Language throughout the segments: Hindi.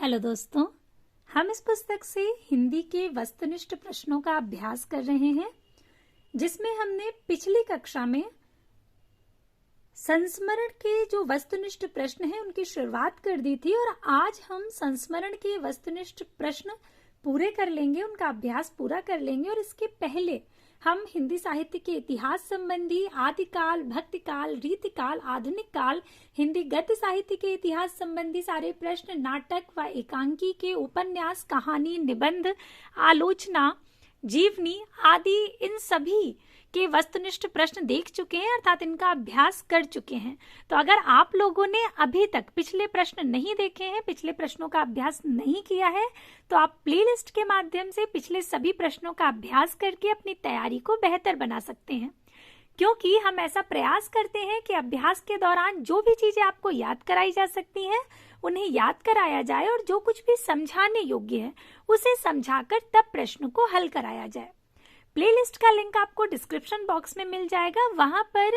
हेलो दोस्तों, हम इस पुस्तक से हिंदी के वस्तुनिष्ठ प्रश्नों का अभ्यास कर रहे हैं, जिसमें हमने पिछली कक्षा में संस्मरण के जो वस्तुनिष्ठ प्रश्न हैं उनकी शुरुआत कर दी थी और आज हम संस्मरण के वस्तुनिष्ठ प्रश्न पूरे कर लेंगे, उनका अभ्यास पूरा कर लेंगे। और इसके पहले हम हिंदी साहित्य के इतिहास संबंधी आदिकाल, भक्तिकाल, रीतिकाल, आधुनिक काल, हिंदी गद्य साहित्य के इतिहास संबंधी सारे प्रश्न, नाटक व एकांकी के उपन्यास, कहानी, निबंध, आलोचना, जीवनी आदि इन सभी के वस्तुनिष्ठ प्रश्न देख चुके हैं, अर्थात इनका अभ्यास कर चुके हैं। तो अगर आप लोगों ने अभी तक पिछले प्रश्न नहीं देखे हैं, पिछले प्रश्नों का अभ्यास नहीं किया है, तो आप प्लेलिस्ट के माध्यम से पिछले सभी प्रश्नों का अभ्यास करके अपनी तैयारी को बेहतर बना सकते हैं। क्योंकि हम ऐसा प्रयास करते हैं कि अभ्यास के दौरान जो भी चीजें आपको याद कराई जा सकती हैं उन्हें याद कराया जाए और जो कुछ भी समझाने योग्य है उसे समझाकर तब प्रश्न को हल कराया जाए। प्लेलिस्ट का लिंक आपको डिस्क्रिप्शन बॉक्स में मिल जाएगा। वहां पर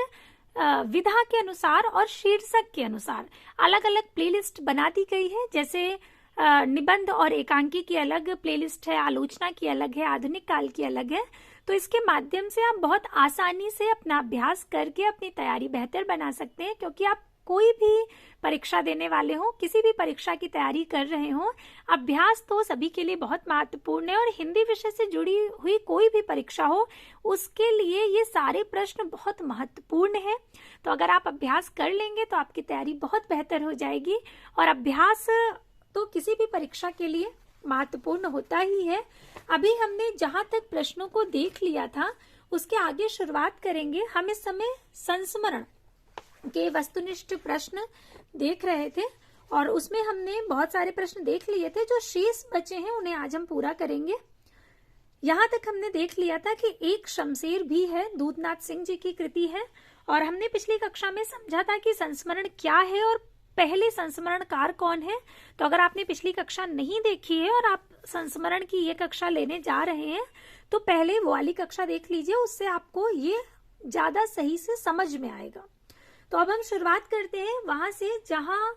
विधा के अनुसार और शीर्षक के अनुसार अलग अलग प्लेलिस्ट बना दी गई है। जैसे निबंध और एकांकी की अलग प्लेलिस्ट है, आलोचना की अलग है, आधुनिक काल की अलग है। तो इसके माध्यम से आप बहुत आसानी से अपना अभ्यास करके अपनी तैयारी बेहतर बना सकते हैं। क्योंकि आप कोई भी परीक्षा देने वाले हो, किसी भी परीक्षा की तैयारी कर रहे हो, अभ्यास तो सभी के लिए बहुत महत्वपूर्ण है। और हिंदी विषय से जुड़ी हुई कोई भी परीक्षा हो उसके लिए ये सारे प्रश्न बहुत महत्वपूर्ण है। तो अगर आप अभ्यास कर लेंगे तो आपकी तैयारी बहुत बेहतर हो जाएगी। और अभ्यास तो किसी भी परीक्षा के लिए महत्वपूर्ण होता ही है। अभी हमने जहां तक प्रश्नों को देख लिया था उसके आगे शुरुआत करेंगे। हम इस समय संस्मरण के वस्तुनिष्ठ प्रश्न देख रहे थे और उसमें हमने बहुत सारे प्रश्न देख लिए थे। जो शेष बचे हैं उन्हें आज हम पूरा करेंगे। यहाँ तक हमने देख लिया था कि एक शमशेर भी है, दूधनाथ सिंह जी की कृति है। और हमने पिछली कक्षा में समझा था कि संस्मरण क्या है और पहले संस्मरणकार कौन है। तो अगर आपने पिछली कक्षा नहीं देखी है और आप संस्मरण की ये कक्षा लेने जा रहे हैं तो पहले वो वाली कक्षा देख लीजिए, उससे आपको ये ज्यादा सही से समझ में आएगा। तो अब हम शुरुआत करते हैं वहां से जहां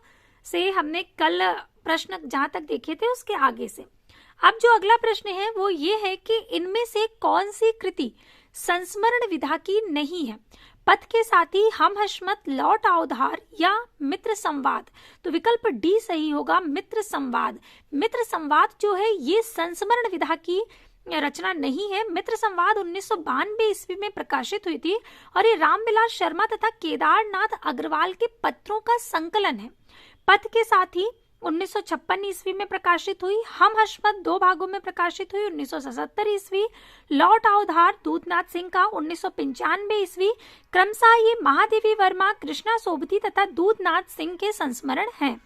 से हमने कल प्रश्न जहां तक देखे थे उसके आगे से। अब जो अगला प्रश्न है वो ये है कि इनमें से कौन सी कृति संस्मरण विधा की नहीं है। पथ के साथी, हम हशमत, लौट आओ धार या मित्र संवाद। तो विकल्प डी सही होगा, मित्र संवाद। मित्र संवाद जो है ये संस्मरण विधा की रचना नहीं है। मित्र संवाद 1992 ईस्वी में प्रकाशित हुई थी और ये रामविलास शर्मा तथा केदारनाथ अग्रवाल के पत्रों का संकलन है। पथ के साथी 1956 ईस्वी में प्रकाशित हुई। हम हशमत 2 भागों में प्रकाशित हुई 1977 ईस्वी। लौट आओ धार दूधनाथ सिंह का 1995 ईस्वी। क्रमशः ये महादेवी वर्मा, कृष्णा सोबती तथा दूधनाथ सिंह के संस्मरण हैं।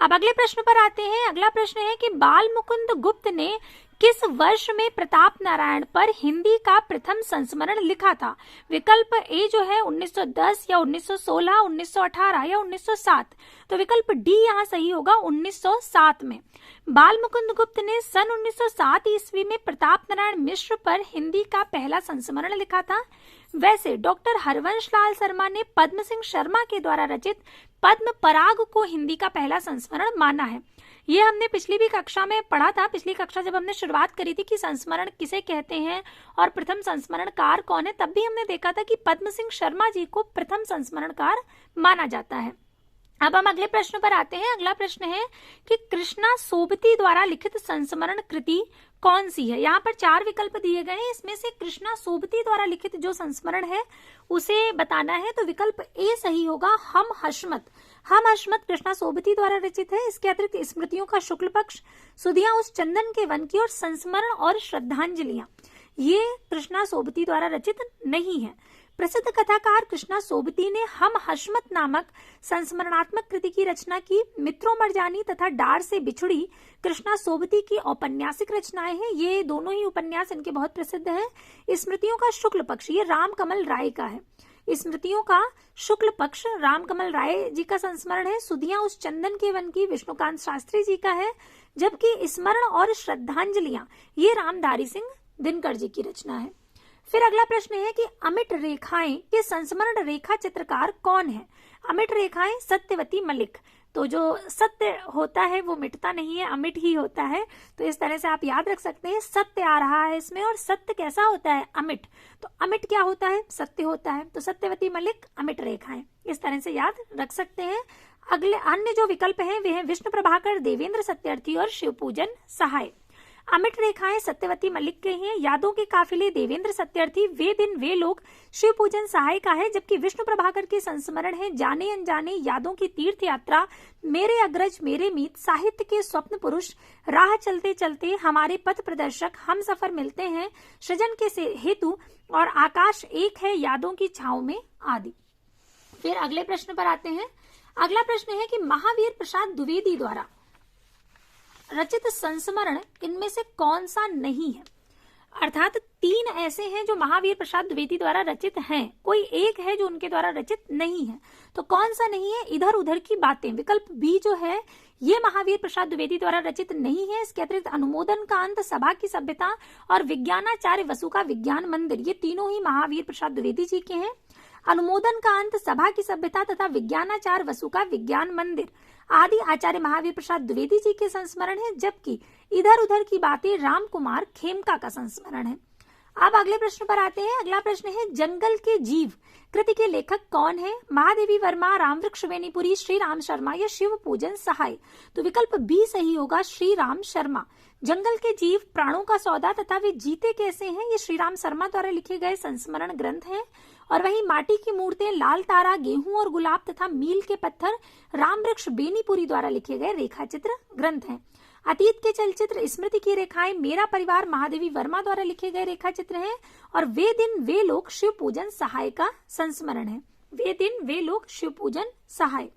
अब अगले प्रश्न पर आते हैं। अगला प्रश्न है कि बाल मुकुंद गुप्त ने किस वर्ष में प्रताप नारायण पर हिंदी का प्रथम संस्मरण लिखा था। विकल्प ए जो है 1910 या 1916, 1918 या 1907। तो विकल्प डी यहाँ सही होगा, 1907 में। बाल मुकुंद गुप्त ने सन 1907 ईस्वी में प्रताप नारायण मिश्र पर हिंदी का पहला संस्मरण लिखा था। वैसे डॉक्टर हरवंश लाल शर्मा ने पद्म सिंह शर्मा के द्वारा रचित पद्म पराग को हिंदी का पहला संस्मरण माना है। ये हमने पिछली भी कक्षा में पढ़ा था। पिछली कक्षा जब हमने शुरुआत करी थी कि संस्मरण किसे कहते हैं और प्रथम संस्मरणकार कौन है, तब भी हमने देखा था कि पद्म सिंह शर्मा जी को प्रथम संस्मरणकार माना जाता है। अब हम अगले प्रश्न पर आते हैं। अगला प्रश्न है कि कृष्णा सोबती द्वारा लिखित संस्मरण कृति कौन सी है। यहाँ पर 4 विकल्प दिए गए हैं, इसमें से कृष्णा सोबती द्वारा लिखित जो संस्मरण है उसे बताना है। तो विकल्प ए सही होगा, हम हशमत। हम हशमत कृष्णा सोबती द्वारा रचित है। इसके अतिरिक्त स्मृतियों का शुक्ल पक्ष, सुधियां उस चंदन के वन की और संस्मरण और श्रद्धांजलियां, ये कृष्णा सोबती द्वारा रचित नहीं है। प्रसिद्ध कथाकार कृष्णा सोबती ने हम हशमत नामक संस्मरणात्मक कृति की रचना की। मित्रों मरजानी तथा डार से बिछुड़ी कृष्णा सोबती की औपन्यासिक रचनाएं हैं। ये दोनों ही उपन्यास इनके बहुत प्रसिद्ध हैं। स्मृतियों का शुक्ल पक्ष ये रामकमल राय का है। स्मृतियों का शुक्ल पक्ष रामकमल राय जी का संस्मरण है। सुधियां उस चंदन के वन की विष्णुकांत शास्त्री जी का है। जबकि स्मरण और श्रद्धांजलियां ये रामधारी सिंह दिनकर जी की रचना है। फिर अगला प्रश्न है कि अमिट रेखाएं के संस्मरण रेखा चित्रकार कौन है। अमिट रेखाएं सत्यवती मलिक। तो जो सत्य होता है वो मिटता नहीं है, अमिट ही होता है। तो इस तरह से आप याद रख सकते हैं, सत्य आ रहा है इसमें, और सत्य कैसा होता है, अमिट। तो अमिट क्या होता है, सत्य होता है। तो सत्यवती मलिक अमिट रेखाएं, इस तरह से याद रख सकते हैं। अगले अन्य जो विकल्प हैं वे हैं विष्णु प्रभाकर, देवेंद्र सत्यार्थी और शिवपूजन सहाय। अमिट रेखाएं सत्यवती मलिक के हैं, यादों के काफिले देवेंद्र सत्यार्थी, वे दिन वे लोग शिवपूजन सहाय का है, जबकि विष्णु प्रभाकर के संस्मरण है जाने अनजाने, यादों की तीर्थ यात्रा, मेरे अग्रज मेरे मीत, साहित्य के स्वप्न पुरुष, राह चलते चलते, हमारे पथ प्रदर्शक, हम सफर मिलते हैं, सृजन के हेतु और आकाश एक है, यादों की छाव में आदि। फिर अगले प्रश्न पर आते हैं। अगला प्रश्न है कि महावीर प्रसाद द्विवेदी द्वारा रचित संस्मरण इनमें से कौन सा नहीं है। अर्थात 3 ऐसे हैं जो महावीर प्रसाद द्विवेदी द्वारा रचित हैं, कोई एक है जो उनके द्वारा रचित नहीं है। तो कौन सा नहीं है, इधर उधर की बातें, विकल्प बी जो है ये महावीर प्रसाद द्विवेदी द्वारा रचित नहीं है। इसके अतिरिक्त अनुमोदन कांत, सभा की सभ्यता और विज्ञानाचार्य वसु का विज्ञान मंदिर, ये तीनों ही महावीर प्रसाद द्विवेदी जी के हैं। अनुमोदन कांत, सभा की सभ्यता तथा विज्ञानाचार्य वसु का विज्ञान मंदिर आदि आचार्य महावीर प्रसाद द्विवेदी जी के संस्मरण है, जबकि इधर उधर की बातें राम कुमार खेमका का संस्मरण है। अब अगले प्रश्न पर आते हैं। अगला प्रश्न है जंगल के जीव कृति के लेखक कौन है। महादेवी वर्मा, रामवृक्ष बेनीपुरी, श्री राम शर्मा या शिव पूजन सहाय। तो विकल्प बी सही होगा, श्री राम शर्मा। जंगल के जीव, प्राणों का सौदा तथा वे जीते कैसे हैं, ये श्री राम शर्मा द्वारा लिखे गए संस्मरण ग्रंथ हैं। और वहीं माटी की मूर्तें, लाल तारा, गेहूं और गुलाब तथा मील के पत्थर रामवृक्ष बेनीपुरी द्वारा लिखे गए रेखाचित्र ग्रंथ हैं। अतीत के चलचित्र, स्मृति की रेखाएं, मेरा परिवार महादेवी वर्मा द्वारा लिखे गए रेखाचित्र हैं। और वे दिन वे लोग शिव पूजन सहाय का संस्मरण है। वे दिन वे लोग शिव पूजन सहाय।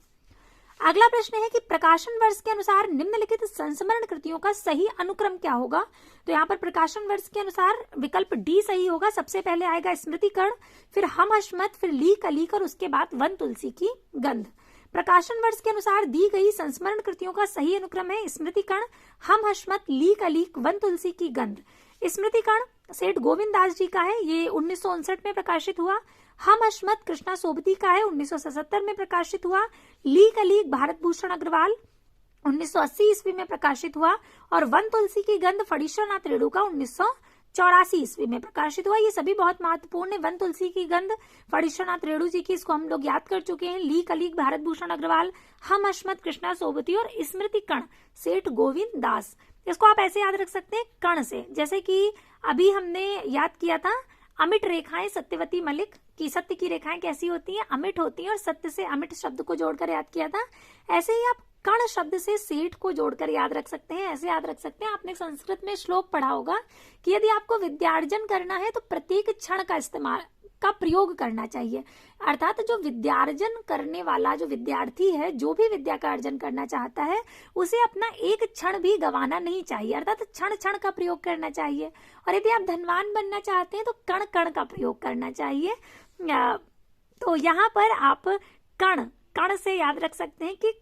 अगला प्रश्न है कि प्रकाशन वर्ष के अनुसार निम्नलिखित संस्मरण कृतियों का सही अनुक्रम क्या होगा। तो यहाँ पर प्रकाशन वर्ष के अनुसार विकल्प डी सही होगा। सबसे पहले आएगा स्मृतिकर्ण, फिर हम हशमत, फिर लीक अलीक और उसके बाद वन तुलसी की गंध। प्रकाशन वर्ष के अनुसार दी गई संस्मरण कृतियों का सही अनुक्रम है स्मृतिकर्ण, हम हशमत, लीक अलीक, वन तुलसी की गंध। स्मृतिकर्ण सेठ गोविंद दास जी का है, ये 1959 में प्रकाशित हुआ। हम हशमत कृष्णा सोबती का है, 1977 में प्रकाशित हुआ। लीक अलीक भारत भूषण अग्रवाल 1980 ईस्वी में प्रकाशित हुआ। और वन तुलसी की गंध फणीश्वरनाथ रेणु का 1984 ईस्वी में प्रकाशित हुआ। ये सभी बहुत महत्वपूर्ण है। वन तुलसी की गंध फणीश्वरनाथ रेणु जी की, इसको हम लोग याद कर चुके हैं। लीक अलीक भारत भूषण अग्रवाल, हम हशमत कृष्णा सोबती और स्मृति कर्ण सेठ गोविंद दास। इसको आप ऐसे याद रख सकते हैं कर्ण से, जैसे कि अभी हमने याद किया था अमिट रेखाएं सत्यवती मलिक की, सत्य की रेखाएं कैसी होती हैं, अमिट होती हैं, और सत्य से अमिट शब्द को जोड़कर याद किया था। ऐसे ही आप कर्ण शब्द से सेठ को जोड़कर याद रख सकते हैं, ऐसे याद रख सकते हैं। आपने संस्कृत में श्लोक पढ़ा होगा कि यदि आपको विद्यार्जन करना है तो प्रत्येक क्षण का प्रयोग करना चाहिए। अर्थात जो विद्यार्जन करने वाला जो विद्यार्थी है, जो भी विद्या का अर्जन करना चाहता है, उसे अपना एक क्षण भी गंवाना नहीं चाहिए। अर्थात क्षण क्षण का प्रयोग करना चाहिए। और यदि आप धनवान बनना चाहते हैं तो कण कण का प्रयोग करना चाहिए। तो यहाँ पर आप कण से याद रख सकते हैं कि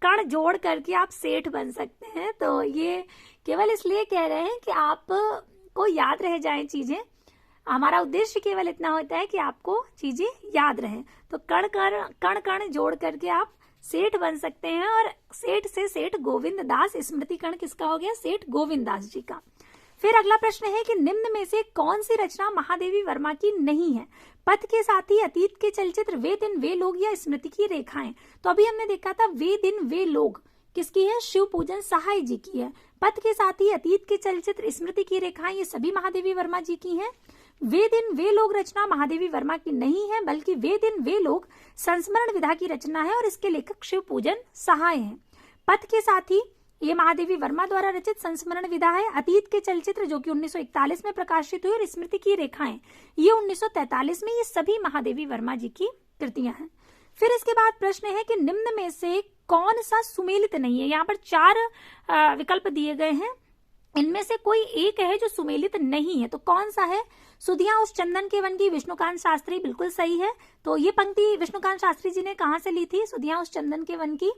कण जोड़ करके आप सेठ बन सकते हैं। तो ये केवल इसलिए कह रहे हैं कि आप को याद रह जाएं चीजें। हमारा उद्देश्य केवल इतना होता है कि आपको चीजें याद रहें। तो कण जोड़ करके आप सेठ बन सकते हैं। और सेठ से सेठ गोविंद दास, स्मृति कर्ण किसका हो गया, सेठ गोविंद दास जी का। फिर अगला प्रश्न है कि निम्न में से कौन सी रचना महादेवी वर्मा की नहीं है। पथ के साथी, अतीत के चलचित्र, वे दिन वे लोग या स्मृति की रेखाएं। तो अभी हमने देखा था वे दिन वे लोग किसकी है, शिव पूजन सहाय जी की है। पथ के साथी, अतीत के चलचित्र, स्मृति की रेखाएं, ये सभी महादेवी वर्मा जी की हैं। वे दिन वे लोग रचना महादेवी वर्मा की नहीं है, बल्कि वे दिन वे लोग संस्मरण विधा की रचना है और इसके लेखक शिव पूजन सहाय हैं। पथ के साथी ये महादेवी वर्मा द्वारा रचित संस्मरण विधा है। अतीत के चलचित्र जो कि 1941 में प्रकाशित हुई और स्मृति की रेखाएं ये 1943 में, ये सभी महादेवी वर्मा जी की कृतियां हैं। फिर इसके बाद प्रश्न है कि निम्न में से कौन सा सुमेलित नहीं है। यहाँ पर 4 विकल्प दिए गए हैं, इनमें से कोई एक है जो सुमेलित नहीं है। तो कौन सा है। सुधिया उस चंदन के वन की, विष्णुकांत शास्त्री, बिल्कुल सही है। तो ये पंक्ति विष्णुकांत शास्त्री जी ने कहाँ से ली थी, सुधिया उस चंदन के वन की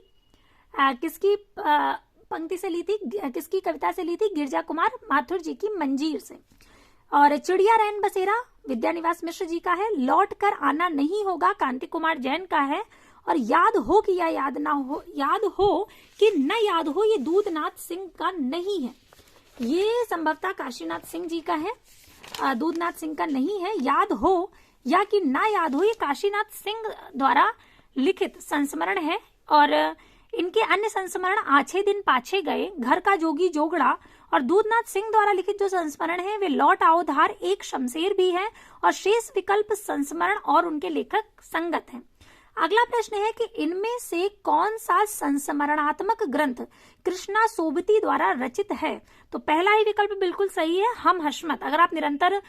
किसकी पंक्ति से ली थी, किसकी कविता से ली थी, गिरजा कुमार माथुर जी की मंजीर से। और चिड़िया रैन बसेरा विद्यानिवास मिश्र जी का है। लौट कर आना नहीं होगा कांति कुमार जैन का है। और याद हो कि या याद ना हो, याद हो कि न याद हो, ये दूधनाथ सिंह का नहीं है। ये संभवतः काशीनाथ सिंह जी का है, दूधनाथ सिंह का नहीं है। याद हो या कि ना याद हो, ये काशीनाथ सिंह द्वारा लिखित संस्मरण है। और इनके अन्य संस्मरण आछे दिन पाछे गए, घर का जोगी जोगड़ा और दूधनाथ सिंह द्वारा लिखित जो संस्मरण है वे लौट आओ धार, एक शमशेर भी है और शेष विकल्प संस्मरण और उनके लेखक संगत हैं। अगला प्रश्न है कि इनमें से कौन सा संस्मरणात्मक ग्रंथ कृष्णा सोबती द्वारा रचित है? तो पहला ही विकल्प बिल्कुल सही है, हम हशमत। अगर आप निरंतर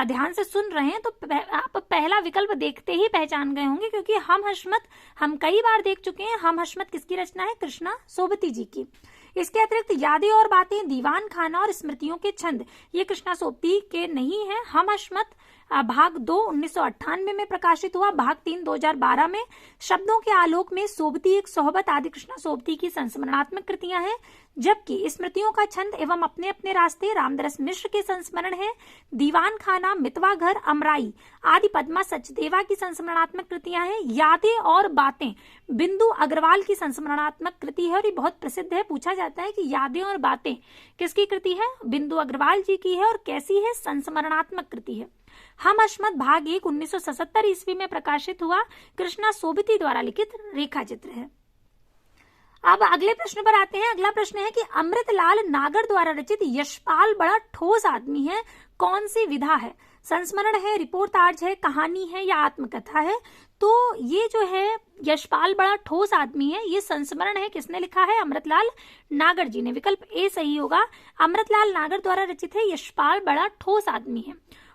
ध्यान से सुन रहे हैं तो आप पहला विकल्प देखते ही पहचान गए होंगे, क्योंकि हम हशमत हम कई बार देख चुके हैं। हम हशमत किसकी रचना है? कृष्णा सोबती जी की। इसके अतिरिक्त यादें और बातें, दीवान खाना और स्मृतियों के छंद, ये कृष्णा सोबती के नहीं है। हम हशमत भाग 2 1998 में प्रकाशित हुआ, भाग 3 2012 में। शब्दों के आलोक में सोबती एक सोहबत आदि कृष्णा सोबती की संस्मरणात्मक कृतियां हैं, जबकि स्मृतियों का छंद एवं अपने अपने रास्ते रामदरस मिश्र के संस्मरण है। दीवान खाना, मितवा घर, अमराई आदि पद्मा सचदेवा की संस्मरणात्मक कृतियां हैं। यादें और बातें बिंदु अग्रवाल की संस्मरणात्मक कृति है और ये बहुत प्रसिद्ध है। पूछा जाता है कि यादें और बातें किसकी कृति है? बिंदु अग्रवाल जी की है। और कैसी है? संस्मरणात्मक कृति है। हम हशमत भाग 1 1977 ईस्वी में प्रकाशित हुआ, कृष्णा सोबती द्वारा लिखित रेखा चित्र है। अब अगले प्रश्न पर आते हैं। अगला प्रश्न है कि अमृतलाल नागर द्वारा रचित यशपाल बड़ा ठोस आदमी है, कौन सी विधा है? संस्मरण है, रिपोर्टाज है, कहानी है या आत्मकथा है? तो ये जो है यशपाल बड़ा ठोस आदमी है, ये संस्मरण है। किसने लिखा है? अमृतलाल नागर जी ने। विकल्प ए सही होगा। अमृतलाल नागर द्वारा रचित है यशपाल बड़ा ठोस आदमी है।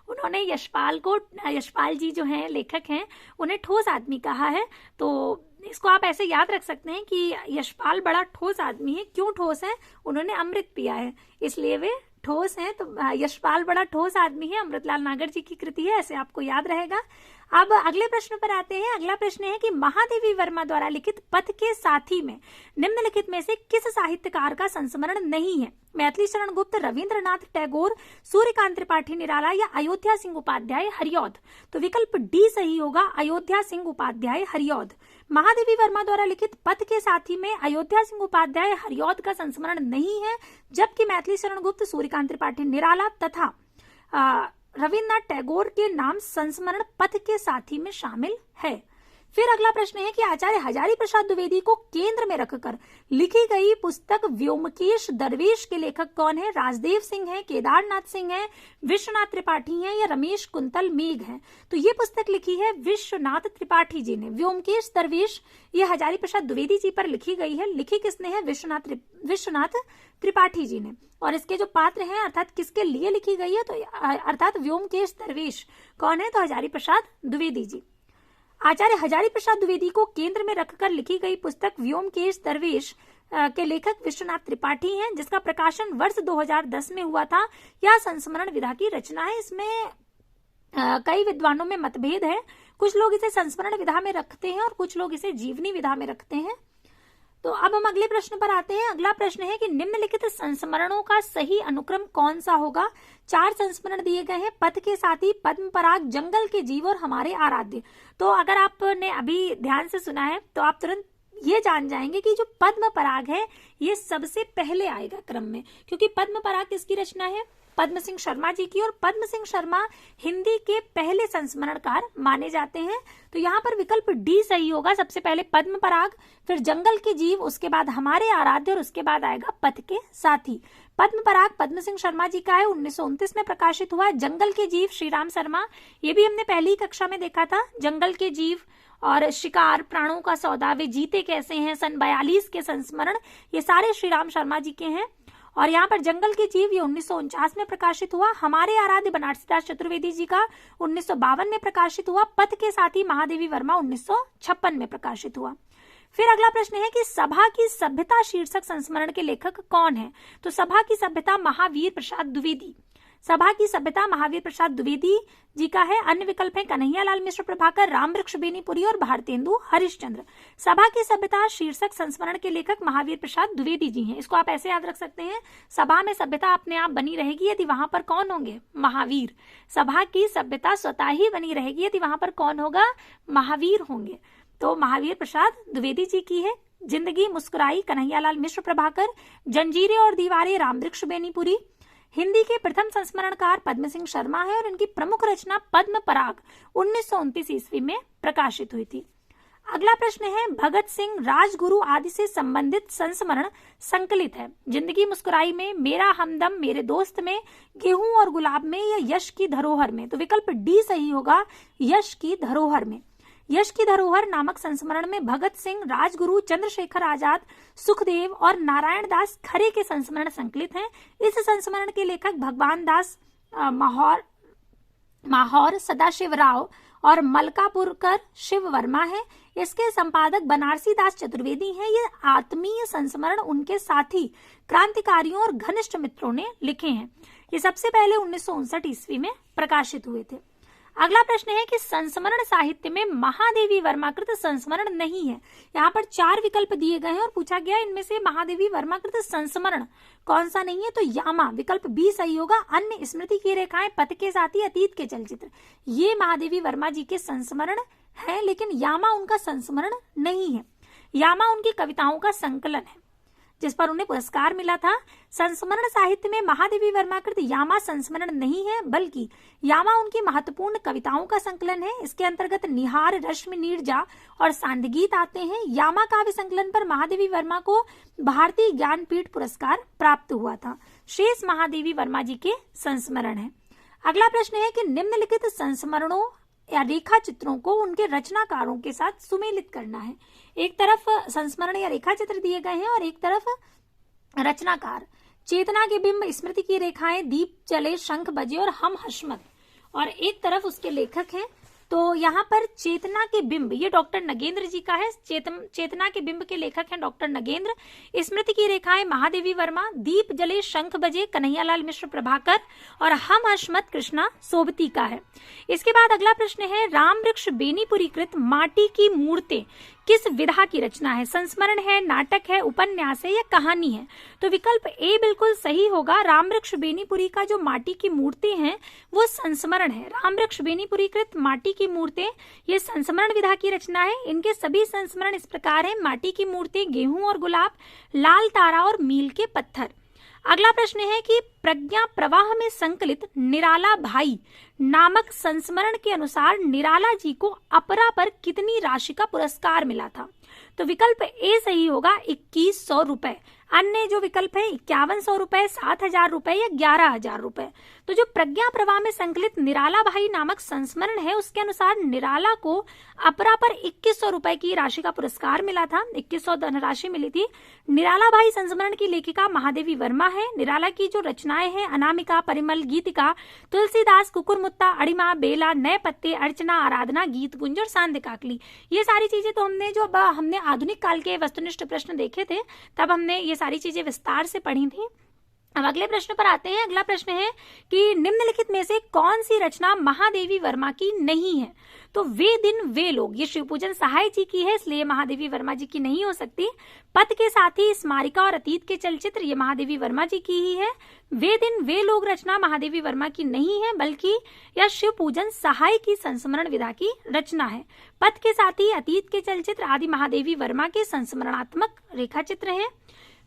उन्होंने यशपाल को, यशपाल जी जो हैं लेखक हैं, उन्हें ठोस आदमी कहा है। तो इसको आप ऐसे याद रख सकते हैं कि यशपाल बड़ा ठोस आदमी है। क्यों ठोस है? उन्होंने अमृत पिया है, इसलिए वे ठोस हैं। तो यशपाल बड़ा ठोस आदमी है, अमृतलाल नागर जी की कृति है, ऐसे आपको याद रहेगा। अब अगले प्रश्न पर आते हैं। अगला प्रश्न है कि महादेवी वर्मा द्वारा लिखित पथ के साथी में निम्नलिखित में से किस साहित्यकार का संस्मरण नहीं है? मैथिली शरण गुप्त, रविंद्रनाथ टैगोर, सूर्यकांत त्रिपाठी निराला या अयोध्या सिंह उपाध्याय हरिऔध? तो विकल्प डी सही होगा, अयोध्या सिंह उपाध्याय हरिऔध। महादेवी वर्मा द्वारा लिखित पथ के साथी में अयोध्या सिंह उपाध्याय हरिऔध का संस्मरण नहीं है, जबकि मैथिली शरण गुप्त, सूर्यकांत त्रिपाठी निराला तथा रविन्द्रनाथ टैगोर के नाम संस्मरण पथ के साथी में शामिल है। फिर अगला प्रश्न है कि आचार्य हजारी प्रसाद द्विवेदी को केंद्र में रखकर लिखी गई पुस्तक व्योमकेश दरवेश के लेखक कौन है? राजदेव सिंह है, केदारनाथ सिंह है, विश्वनाथ त्रिपाठी है या रमेश कुंतल मेघ है? तो ये पुस्तक लिखी है विश्वनाथ त्रिपाठी जी ने। व्योमकेश दरवेश ये हजारी प्रसाद द्विवेदी जी पर लिखी गई है। लिखी किसने है? विश्वनाथ त्रिपाठी जी ने। और इसके जो पात्र हैं, अर्थात किसके लिए लिखी गई है, तो अर्थात व्योमकेश दरवेश कौन है? तो हजारी प्रसाद द्विवेदी जी। आचार्य हजारी प्रसाद द्विवेदी को केंद्र में रखकर लिखी गई पुस्तक व्योमकेश दरवेश के लेखक विश्वनाथ त्रिपाठी हैं, जिसका प्रकाशन वर्ष 2010 में हुआ था। यह संस्मरण विधा की रचना है। इसमें कई विद्वानों में मतभेद है। कुछ लोग इसे संस्मरण विधा में रखते हैं और कुछ लोग इसे जीवनी विधा में रखते हैं। तो अब हम अगले प्रश्न पर आते हैं। अगला प्रश्न है कि निम्नलिखित संस्मरणों का सही अनुक्रम कौन सा होगा? 4 संस्मरण दिए गए हैं, पथ के साथी, पद्म पराग, जंगल के जीव और हमारे आराध्य। तो अगर आपने अभी ध्यान से सुना है तो आप तुरंत ये जान जाएंगे कि जो पद्म पराग है ये सबसे पहले आएगा क्रम में, क्योंकि पद्म पराग किसकी रचना है? पद्म सिंह शर्मा जी की। और पद्म सिंह शर्मा हिंदी के पहले संस्मरणकार माने जाते हैं। तो यहाँ पर विकल्प डी सही होगा। सबसे पहले पद्म पराग, फिर जंगल के जीव, उसके बाद हमारे आराध्य और उसके बाद आएगा पथ के साथी। पद्म पराग पद्म सिंह शर्मा जी का है, 1929 में प्रकाशित हुआ। जंगल के जीव श्रीराम शर्मा, ये भी हमने पहली कक्षा में देखा था। जंगल के जीव और शिकार, प्राणों का सौदा, वे जीते कैसे हैं, सन 42 के संस्मरण, ये सारे श्रीराम शर्मा जी के हैं। और यहाँ पर जंगल के जीव ये 1949 में प्रकाशित हुआ। हमारे आराध्य बनारसी दास चतुर्वेदी जी का 1952 में प्रकाशित हुआ। पथ के साथी महादेवी वर्मा 1956 में प्रकाशित हुआ। फिर अगला प्रश्न है कि सभा की सभ्यता शीर्षक संस्मरण के लेखक कौन है? तो सभा की सभ्यता महावीर प्रसाद द्विवेदी। सभा की सभ्यता महावीर प्रसाद द्विवेदी जी का है। अन्य विकल्प है कन्हैयालाल मिश्र प्रभाकर, रामवृक्ष बेनीपुरी और भारतेंदु हरिश्चंद्र। सभा की सभ्यता शीर्षक संस्मरण के लेखक महावीर प्रसाद द्विवेदी जी हैं। इसको आप ऐसे याद रख सकते हैं, सभा में सभ्यता अपने आप बनी रहेगी यदि वहां पर कौन होंगे? महावीर। सभा की सभ्यता स्वतः ही बनी रहेगी यदि वहां पर कौन होगा? महावीर होंगे। तो महावीर प्रसाद द्विवेदी जी की है। जिंदगी मुस्कुराई कन्हैयालाल मिश्र प्रभाकर। जंजीरें और दीवारें रामवृक्ष बेनीपुरी। हिंदी के प्रथम संस्मरणकार पद्म सिंह शर्मा है और इनकी प्रमुख रचना पद्म पराग 1929 ईस्वी में प्रकाशित हुई थी। अगला प्रश्न है, भगत सिंह राजगुरु आदि से संबंधित संस्मरण संकलित है। जिंदगी मुस्कुराई में, मेरा हमदम, मेरे दोस्त में, गेहूं और गुलाब में या यश की धरोहर में? तो विकल्प डी सही होगा, यश की धरोहर में। यश की धरोहर नामक संस्मरण में भगत सिंह, राजगुरु, चंद्रशेखर आजाद, सुखदेव और नारायण दास खरे के संस्मरण संकलित हैं। इस संस्मरण के लेखक भगवान दास माहौर, सदाशिव राव और मलकापुरकर शिव वर्मा है। इसके संपादक बनारसी दास चतुर्वेदी हैं। ये आत्मीय संस्मरण उनके साथी क्रांतिकारियों और घनिष्ठ मित्रों ने लिखे हैं। ये सबसे पहले 1959 ईस्वी में प्रकाशित हुए थे। अगला प्रश्न है कि संस्मरण साहित्य में महादेवी वर्माकृत संस्मरण नहीं है। यहाँ पर 4 विकल्प दिए गए हैं और पूछा गया इनमें से महादेवी वर्माकृत संस्मरण कौन सा नहीं है? तो यामा, विकल्प बी सही होगा। अन्य स्मृति की रेखाएं, पथ के साथी, अतीत के चलचित्र, ये महादेवी वर्मा जी के संस्मरण है, लेकिन यामा उनका संस्मरण नहीं है। यामा उनकी कविताओं का संकलन है जिस पर उन्हें पुरस्कार मिला था। संस्मरण साहित्य में महादेवी वर्माकृत यामा संस्मरण नहीं है, बल्कि यामा उनकी महत्वपूर्ण कविताओं का संकलन है। इसके अंतर्गत निहार, रश्मि, नीरजा और सांदगीत आते हैं। यामा काव्य संकलन पर महादेवी वर्मा को भारतीय ज्ञानपीठ पुरस्कार प्राप्त हुआ था। शेष महादेवी वर्मा जी के संस्मरण है। अगला प्रश्न है कि निम्नलिखित संस्मरणों या रेखा चित्रों को उनके रचनाकारों के साथ सुमेलित करना है। एक तरफ संस्मरण या रेखा चित्र दिए गए हैं और एक तरफ रचनाकार। चेतना के बिंब, स्मृति की रेखाएं, दीप जले, शंख बजे और हम हशमत, और एक तरफ उसके लेखक हैं। तो यहाँ पर चेतना के बिंब, ये डॉक्टर नगेंद्र जी का है। चेतना के बिंब के लेखक हैं डॉक्टर नगेंद्र। स्मृति की रेखाएं महादेवी वर्मा, दीप जले, शंख बजे कन्हैयालाल मिश्र प्रभाकर और हम हशमत कृष्णा सोबती का है। इसके बाद अगला प्रश्न है, रामवृक्ष बेनीपुरी कृत माटी की मूर्तें किस विधा की रचना है? संस्मरण है, नाटक है, उपन्यास है या कहानी है? तो विकल्प ए बिल्कुल सही होगा। रामवृक्ष बेनीपुरी का जो माटी की मूर्तें हैं वो संस्मरण है। रामवृक्ष बेनीपुरी कृत माटी की मूर्तें ये संस्मरण विधा की रचना है। इनके सभी संस्मरण इस प्रकार है, माटी की मूर्तें, गेहूं और गुलाब, लाल तारा और मील के पत्थर। अगला प्रश्न है कि प्रज्ञा प्रवाह में संकलित निराला भाई नामक संस्मरण के अनुसार निराला जी को अपरा पर कितनी राशि का पुरस्कार मिला था? तो विकल्प ए सही होगा, 2100 रुपए। अन्य जो विकल्प है 5100 रुपए, 7000 रुपए या 11000 रुपए। तो जो प्रज्ञा प्रवाह में संकलित निराला भाई नामक संस्मरण है उसके अनुसार निराला को अपरा पर 2100 रुपए की राशि का पुरस्कार मिला था। 2100 धनराशि मिली थी। निराला भाई संस्मरण की लेखिका महादेवी वर्मा है। निराला की जो रचनाएं हैं, अनामिका, परिमल, गीतिका, तुलसीदास, कुकुरमुत्ता, अड़िमा, बेला, नए पत्ते, अर्चना, आराधना, गीत गुंज और सांध्य काकली, ये सारी चीजें तो हमने आधुनिक काल के वस्तुनिष्ठ प्रश्न देखे थे, तब हमने ये सारी चीजें विस्तार से पढ़ी थी। अब अगले प्रश्न पर आते हैं। अगला प्रश्न है कि निम्नलिखित में से कौन सी रचना महादेवी वर्मा की नहीं है? तो वे दिन वे लोग, ये शिवपूजन सहाय जी की है, इसलिए महादेवी वर्मा जी की नहीं हो सकती। पथ के साथी, स्मारिका और अतीत के चलचित्र, ये महादेवी वर्मा जी की ही है। वे दिन वे लोग रचना महादेवी वर्मा की नहीं है, बल्कि यह शिवपूजन सहाय की संस्मरण विधा की रचना है। पथ के साथी, अतीत के चलचित्र आदि महादेवी वर्मा के संस्मरणात्मक रेखा चित्र है।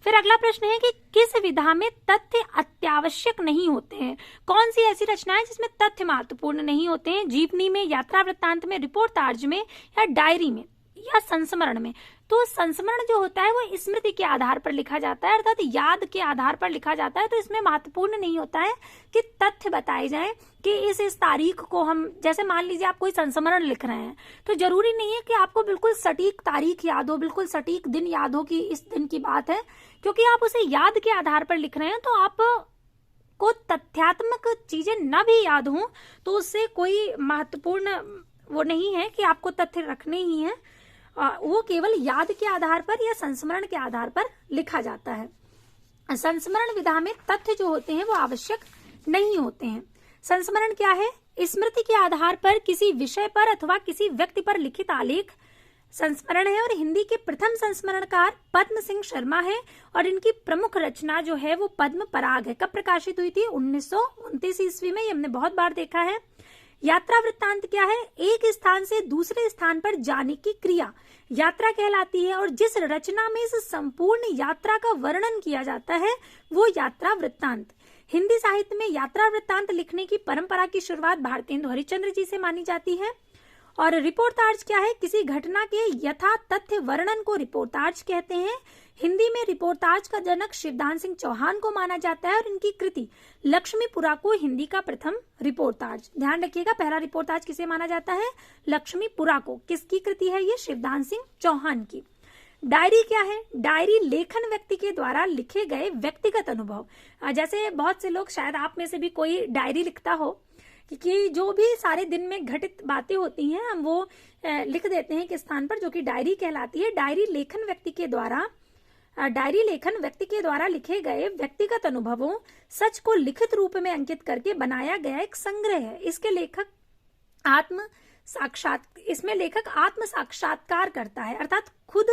फिर अगला प्रश्न है कि किस विधा में तथ्य अत्यावश्यक नहीं होते हैं? कौन सी ऐसी रचनाएं जिसमें तथ्य महत्वपूर्ण नहीं होते हैं? जीवनी में, यात्रा वृत्तांत में, रिपोर्ट तार्ज में या डायरी में या संस्मरण में? तो संस्मरण जो होता है वो स्मृति के आधार पर लिखा जाता है, अर्थात याद के आधार पर लिखा जाता है। तो इसमें महत्वपूर्ण नहीं होता है कि तथ्य बताए जाएं कि इस तारीख को हम, जैसे मान लीजिए आप कोई संस्मरण लिख रहे हैं तो जरूरी नहीं है कि आपको बिल्कुल सटीक तारीख याद हो, बिल्कुल सटीक दिन याद हो कि इस दिन की बात है, क्योंकि आप उसे याद के आधार पर लिख रहे हैं। तो आप को तथ्यात्मक चीजें न भी याद हो तो उससे कोई महत्वपूर्ण वो नहीं है कि आपको तथ्य रखने ही है। वो केवल याद के आधार पर या संस्मरण के आधार पर लिखा जाता है। संस्मरण विधा में तथ्य जो होते हैं वो आवश्यक नहीं होते हैं। संस्मरण क्या है? स्मृति के आधार पर किसी विषय पर अथवा किसी व्यक्ति पर लिखित आलेख संस्मरण है। और हिंदी के प्रथम संस्मरणकार पद्म सिंह शर्मा है और इनकी प्रमुख रचना जो है वो पद्म पराग है। कब प्रकाशित हुई थी? 1929 ईस्वी में। ये हमने बहुत बार देखा है। यात्रा वृत्तांत क्या है? एक स्थान से दूसरे स्थान पर जाने की क्रिया यात्रा कहलाती है, और जिस रचना में इस संपूर्ण यात्रा का वर्णन किया जाता है वो यात्रा वृत्तांत। हिंदी साहित्य में यात्रा वृत्तांत लिखने की परंपरा की शुरुआत भारतेंदु हरिश्चंद्र जी से मानी जाती है। और रिपोर्टार्ज क्या है? किसी घटना के यथा तथ्य वर्णन को रिपोर्टार्ज कहते हैं। हिंदी में रिपोर्टार्ज का जनक शिवदान सिंह चौहान को माना जाता है, और इनकी कृति लक्ष्मीपुरा को हिंदी का प्रथम रिपोर्टार्ज। ध्यान रखिएगा, पहला रिपोर्टार्ज किसे माना जाता है? लक्ष्मीपुरा को। किसकी कृति है ये? शिवदान सिंह चौहान की। डायरी क्या है? डायरी लेखन व्यक्ति के द्वारा लिखे गए व्यक्तिगत अनुभव। जैसे बहुत से लोग, शायद आप में से भी कोई डायरी लिखता हो, कि जो भी सारे दिन में घटित बातें होती हैं हम वो लिख देते हैं किस स्थान पर, जो कि डायरी कहलाती है। डायरी लेखन व्यक्ति के द्वारा लिखे गए व्यक्तिगत अनुभवों, सच को लिखित रूप में अंकित करके बनाया गया एक संग्रह है। इसमें लेखक आत्म साक्षात्कार करता है, अर्थात खुद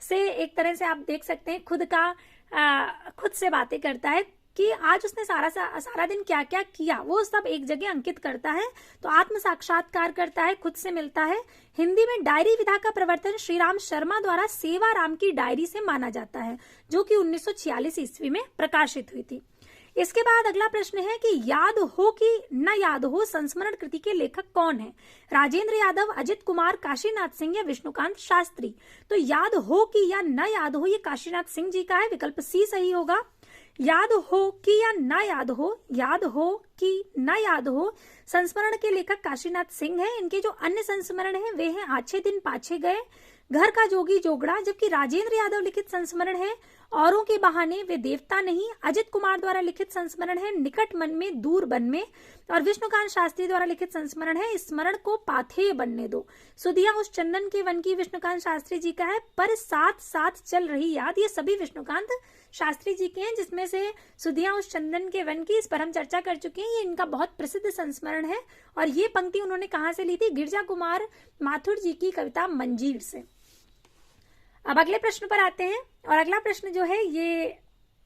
से, एक तरह से आप देख सकते हैं खुद से बातें करता है कि आज उसने सारा दिन क्या क्या किया, वो सब एक जगह अंकित करता है। तो आत्म साक्षात्कार करता है, खुद से मिलता है। हिंदी में डायरी विधा का प्रवर्तन श्री राम शर्मा द्वारा सेवाराम की डायरी से माना जाता है, जो कि 1946 ईस्वी में प्रकाशित हुई थी। इसके बाद अगला प्रश्न है कि याद हो कि न याद हो संस्मरण कृति के लेखक कौन है? राजेंद्र यादव, अजित कुमार, काशीनाथ सिंह या विष्णुकांत शास्त्री? तो याद हो कि या न याद हो, ये काशीनाथ सिंह जी का है, विकल्प सी सही होगा। याद हो कि या न याद हो, याद हो कि न याद हो संस्मरण के लेखक काशीनाथ सिंह हैं। इनके जो अन्य संस्मरण हैं वे हैं आछे दिन पाछे गए, घर का जोगी जोगड़ा, जबकि राजेंद्र यादव लिखित संस्मरण है औरों के बहाने, वे देवता नहीं। अजित कुमार द्वारा लिखित संस्मरण है निकट मन में दूर बन में, और विष्णुकांत शास्त्री द्वारा लिखित संस्मरण है स्मरण को पाथेय बनने दो। सुधिया उस चंदन के वन की विष्णुकांत शास्त्री जी का है, पर साथ साथ चल रही याद, ये सभी विष्णुकांत शास्त्री जी के हैं, जिसमें से सुधिया उस चंदन के वन की, इस पर हम चर्चा कर चुके हैं, ये इनका बहुत प्रसिद्ध संस्मरण है। और ये पंक्ति उन्होंने कहाँ से ली थी? गिरजा कुमार माथुर जी की कविता मंजीर से। अब अगले प्रश्न पर आते हैं, और अगला प्रश्न जो है ये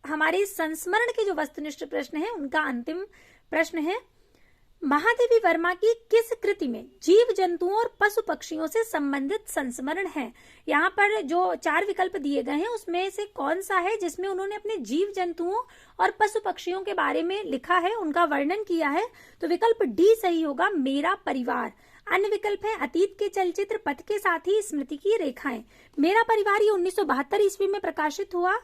हमारे संस्मरण के जो वस्तुनिष्ठ प्रश्न है उनका अंतिम प्रश्न है। महादेवी वर्मा की किस कृति में जीव जंतुओं और पशु पक्षियों से संबंधित संस्मरण है? यहाँ पर जो 4 विकल्प दिए गए हैं उसमें से कौन सा है जिसमें उन्होंने अपने जीव जंतुओं और पशु पक्षियों के बारे में लिखा है, उनका वर्णन किया है? तो विकल्प डी सही होगा, मेरा परिवार। अन्य विकल्प है अतीत के चलचित्र, पथ के साथी, स्मृति की रेखाएं। मेरा परिवार ये 1972 ईस्वी में प्रकाशित हुआ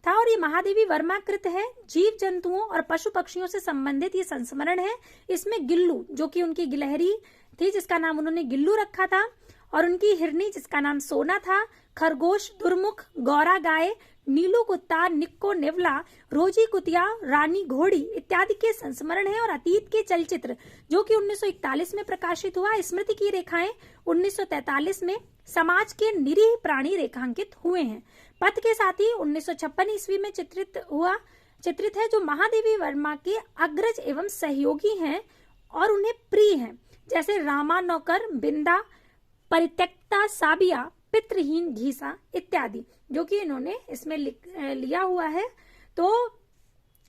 था, और ये महादेवी वर्मा कृत है। जीव जंतुओं और पशु पक्षियों से संबंधित ये संस्मरण है। इसमें गिल्लू, जो कि उनकी गिलहरी थी जिसका नाम उन्होंने गिल्लू रखा था, और उनकी हिरनी जिसका नाम सोना था, खरगोश, दुर्मुख, गौरा गाय, नीलू कुत्ता, निक्को नेवला, रोजी कुतिया, रानी घोड़ी इत्यादि के संस्मरण है। और अतीत के चलचित्र जो कि 1941 में प्रकाशित हुआ, स्मृति की रेखाएं 1943 में, समाज के निरीह प्राणी रेखांकित हुए हैं। पथ के साथी 1956 ईस्वी में चित्रित है, जो महादेवी वर्मा के अग्रज एवं सहयोगी हैं और उन्हें प्रिय हैं, जैसे रामा नौकर, बिंदा, परित्यक्ता साबिया, पितृहीन घीसा इत्यादि, जो कि इन्होंने इसमें लिया हुआ है। तो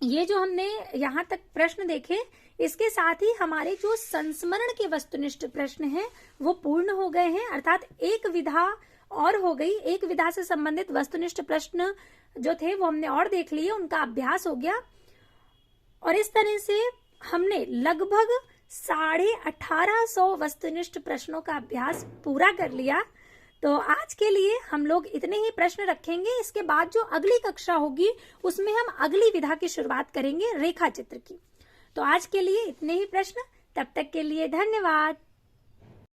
ये जो हमने यहाँ तक प्रश्न देखे, इसके साथ ही हमारे जो संस्मरण के वस्तुनिष्ठ प्रश्न हैं वो पूर्ण हो गए हैं, अर्थात एक विधा और हो गई। एक विधा से संबंधित वस्तुनिष्ठ प्रश्न जो थे वो हमने और देख लिए, उनका अभ्यास हो गया। और इस तरह से हमने लगभग 1850 वस्तुनिष्ठ प्रश्नों का अभ्यास पूरा कर लिया। तो आज के लिए हम लोग इतने ही प्रश्न रखेंगे। इसके बाद जो अगली कक्षा होगी उसमें हम अगली विधा की शुरुआत करेंगे, रेखा चित्र की। तो आज के लिए इतने ही प्रश्न। तब तक के लिए धन्यवाद।